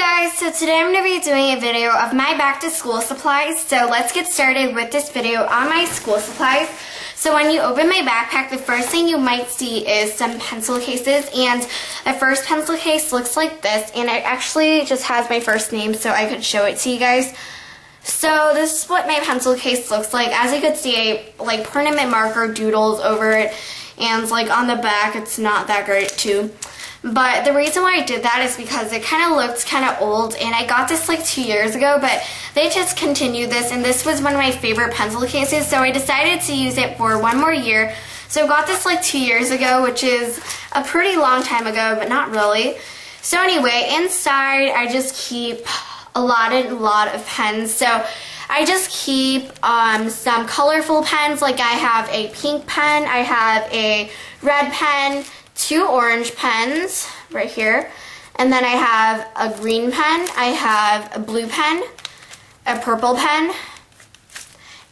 guys, so today I'm going to be doing a video of my back to school supplies. So let's get started with this video on my school supplies. So when you open my backpack, the first thing you might see is some pencil cases, and the first pencil case looks like this, and it actually just has my first name so I could show it to you guys. So this is what my pencil case looks like. As you could see, like permanent marker doodles over it, and like on the back it's not that great too. But the reason why I did that is because it kind of looked kind of old, and I got this like 2 years ago, but they just continued this, and this was one of my favorite pencil cases, so I decided to use it for one more year. So I got this like 2 years ago, which is a pretty long time ago, but not really. So anyway, inside I just keep a lot of pens. So I just keep some colorful pens, like I have a pink pen, I have a red pen, 2 orange pens right here, and then I have a green pen, I have a blue pen, a purple pen,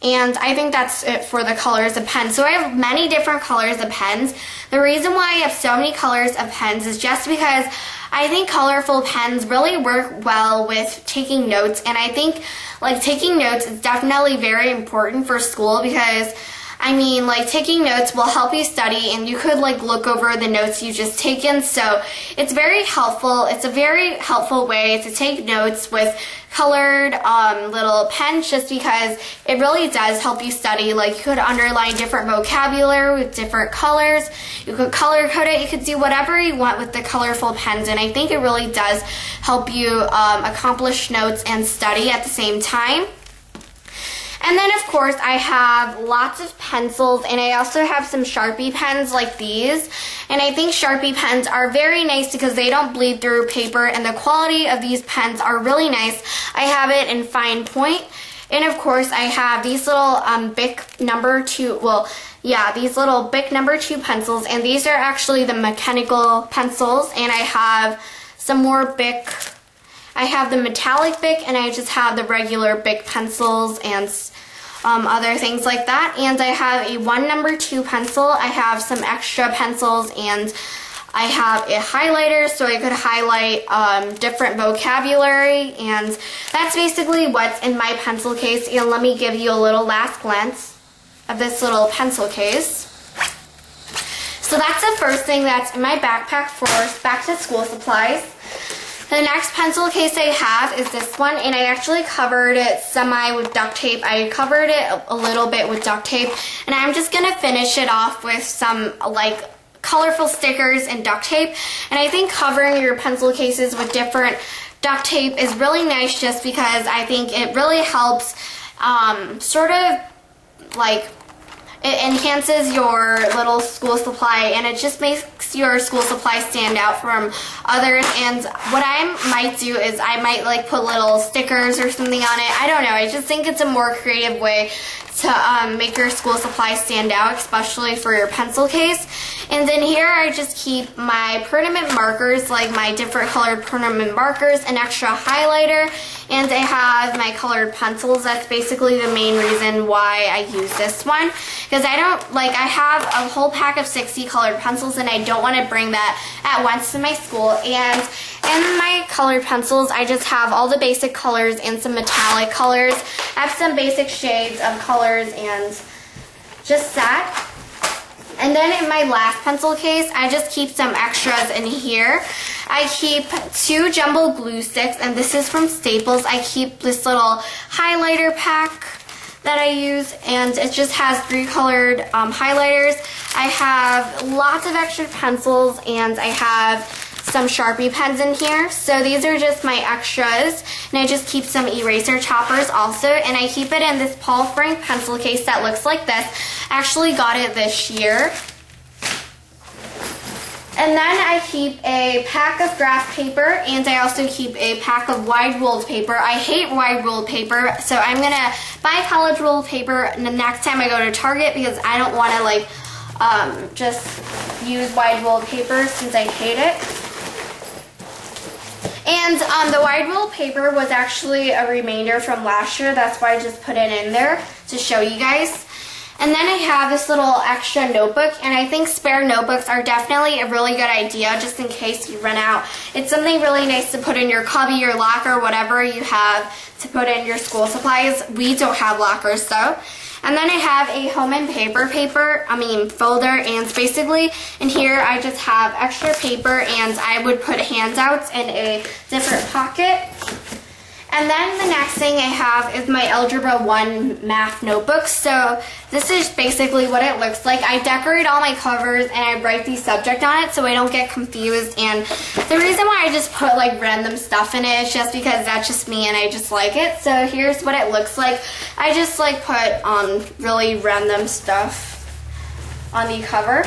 and I think that's it for the colors of pens. So I have many different colors of pens. The reason why I have so many colors of pens is just because I think colorful pens really work well with taking notes, and I think like taking notes is definitely very important for school, because I mean, like, taking notes will help you study, and you could, like, look over the notes you just taken, so it's very helpful. It's a very helpful way to take notes with colored little pens, just because it really does help you study. Like, you could underline different vocabulary with different colors. You could color code it. You could do whatever you want with the colorful pens, and I think it really does help you accomplish notes and study at the same time. And then, of course, I have lots of pencils, and I also have some Sharpie pens like these. And I think Sharpie pens are very nice because they don't bleed through paper, and the quality of these pens are really nice. I have it in fine point. And, of course, I have these little Bic number 2, these little Bic number 2 pencils, and these are actually the mechanical pencils. And I have some more Bic. I have the metallic Bic, and I just have the regular Bic pencils and other things like that. And I have a 1 number 2 pencil. I have some extra pencils, and I have a highlighter so I could highlight different vocabulary. And that's basically what's in my pencil case. And let me give you a little last glance of this little pencil case. So that's the first thing that's in my backpack for back to school supplies. The next pencil case I have is this one, and I actually covered it semi with duct tape. I covered it a little bit with duct tape, and I'm just going to finish it off with some like colorful stickers and duct tape. And I think covering your pencil cases with different duct tape is really nice, just because I think it really helps sort of like it enhances your little school supply, and it just makes your school supply stand out from others. And what I might do is I might like put little stickers or something on it. I don't know. I just think it's a more creative way to make your school supply stand out, especially for your pencil case. And then here I just keep my permanent markers, like my different colored permanent markers, an extra highlighter, and I have my colored pencils. That's basically the main reason why I use this one, because I have a whole pack of 60 colored pencils, and I don't want to bring that at once to my school. And in my colored pencils, I just have all the basic colors and some metallic colors. I have some basic shades of colors and just that. And then in my last pencil case, I just keep some extras in here. I keep 2 jumbo glue sticks, and this is from Staples. I keep this little highlighter pack that I use, and it just has 3 colored highlighters. I have lots of extra pencils, and I have some Sharpie pens in here. So these are just my extras, and I just keep some eraser choppers also, and I keep it in this Paul Frank pencil case that looks like this. I actually got it this year. And then I keep a pack of graph paper, and I also keep a pack of wide ruled paper. I hate wide ruled paper, so I'm gonna buy college ruled paper the next time I go to Target, because I don't want to like just use wide ruled paper since I hate it. And the wide ruled paper was actually a remainder from last year. That's why I just put it in there to show you guys. And then I have this little extra notebook, and I think spare notebooks are definitely a really good idea just in case you run out. It's something really nice to put in your cubby, your locker, whatever you have to put in your school supplies. We don't have lockers though. And then I have a home and paper folder, and it's basically in here I just have extra paper, and I would put handouts in a different pocket. And then the next thing I have is my Algebra 1 math notebook. So this is basically what it looks like. I decorate all my covers and I write the subject on it so I don't get confused. And the reason why I just put like random stuff in it is just because that's just me and I just like it. So here's what it looks like. I just like put really random stuff on the cover.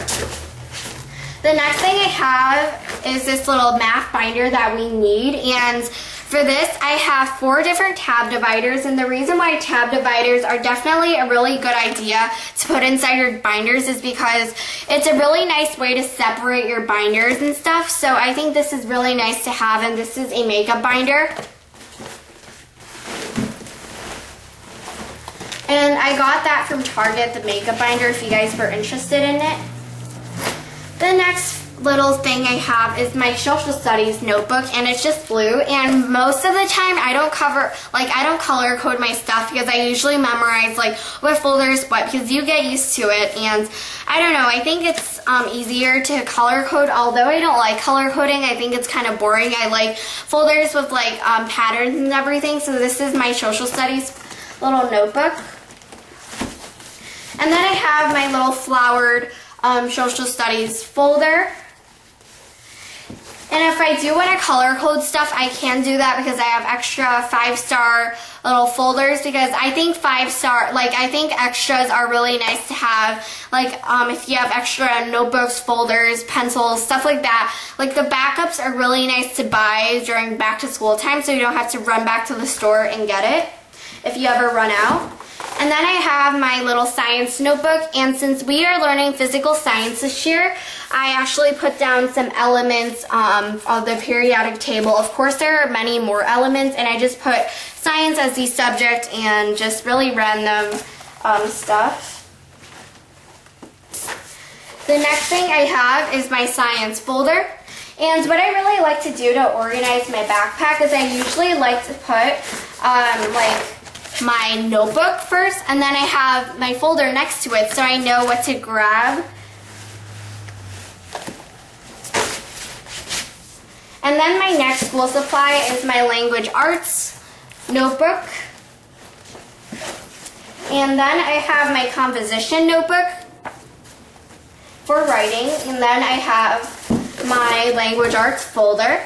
The next thing I have is this little math binder that we need, and for this, I have 4 different tab dividers, and the reason why tab dividers are definitely a really good idea to put inside your binders is because it's a really nice way to separate your binders and stuff. So I think this is really nice to have, and this is a makeup binder. And I got that from Target, the makeup binder, if you guys were interested in it. The next little thing I have is my social studies notebook, and it's just blue, and most of the time I don't color code my stuff because I usually memorize like what folders what, because you get used to it, and I don't know, I think it's easier to color code. Although I don't like color coding, I think it's kind of boring. I like folders with like patterns and everything. So this is my social studies little notebook. And then I have my little flowered social studies folder. And if I do want to color code stuff, I can do that because I have extra 5-star little folders, because I think 5-star, I think extras are really nice to have. If you have extra notebooks, folders, pencils, stuff like that. Like the backups are really nice to buy during back to school time, so you don't have to run back to the store and get it if you ever run out. And then I have my little science notebook, and since we are learning physical science this year, I actually put down some elements of the periodic table. Of course, there are many more elements, and I just put science as the subject and just really random stuff. The next thing I have is my science folder. And what I really like to do to organize my backpack is I usually like to put my notebook first, and then I have my folder next to it so I know what to grab. And then my next school supply is my language arts notebook. And then I have my composition notebook for writing, and then I have my language arts folder.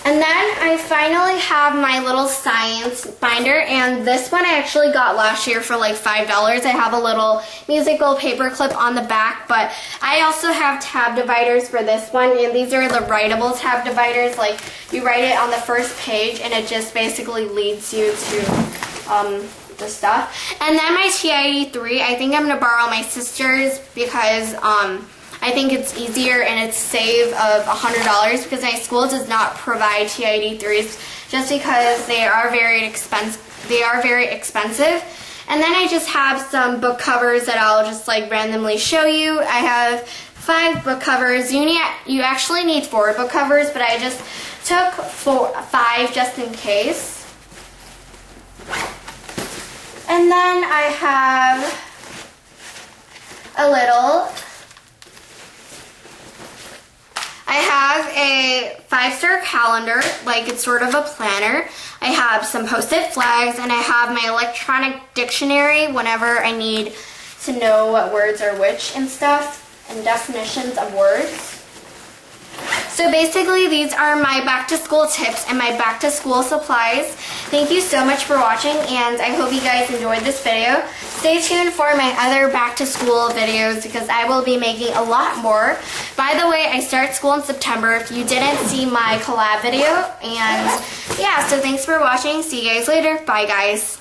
And then I finally have my little science binder, and this one I actually got last year for like $5. I have a little musical paper clip on the back, but I also have tab dividers for this one, and these are the writable tab dividers. Like, you write it on the first page and it just basically leads you to the stuff. And then my TI-83, I think I'm going to borrow my sister's because I think it's easier and it's save of $100 because my school does not provide TI-83s just because they are very expensive. And then I just have some book covers that I'll just randomly show you. I have 5 book covers. You actually need 4 book covers, but I just took 5 just in case. And then I have I have a 5-star calendar, it's sort of a planner. I have some post-it flags, and I have my electronic dictionary whenever I need to know what words are which and stuff, and definitions of words. So basically, these are my back-to-school tips and my back-to-school supplies. Thank you so much for watching, and I hope you guys enjoyed this video. Stay tuned for my other back-to-school videos because I will be making a lot more. By the way, I start school in September if you didn't see my collab video. And yeah, so thanks for watching. See you guys later. Bye, guys.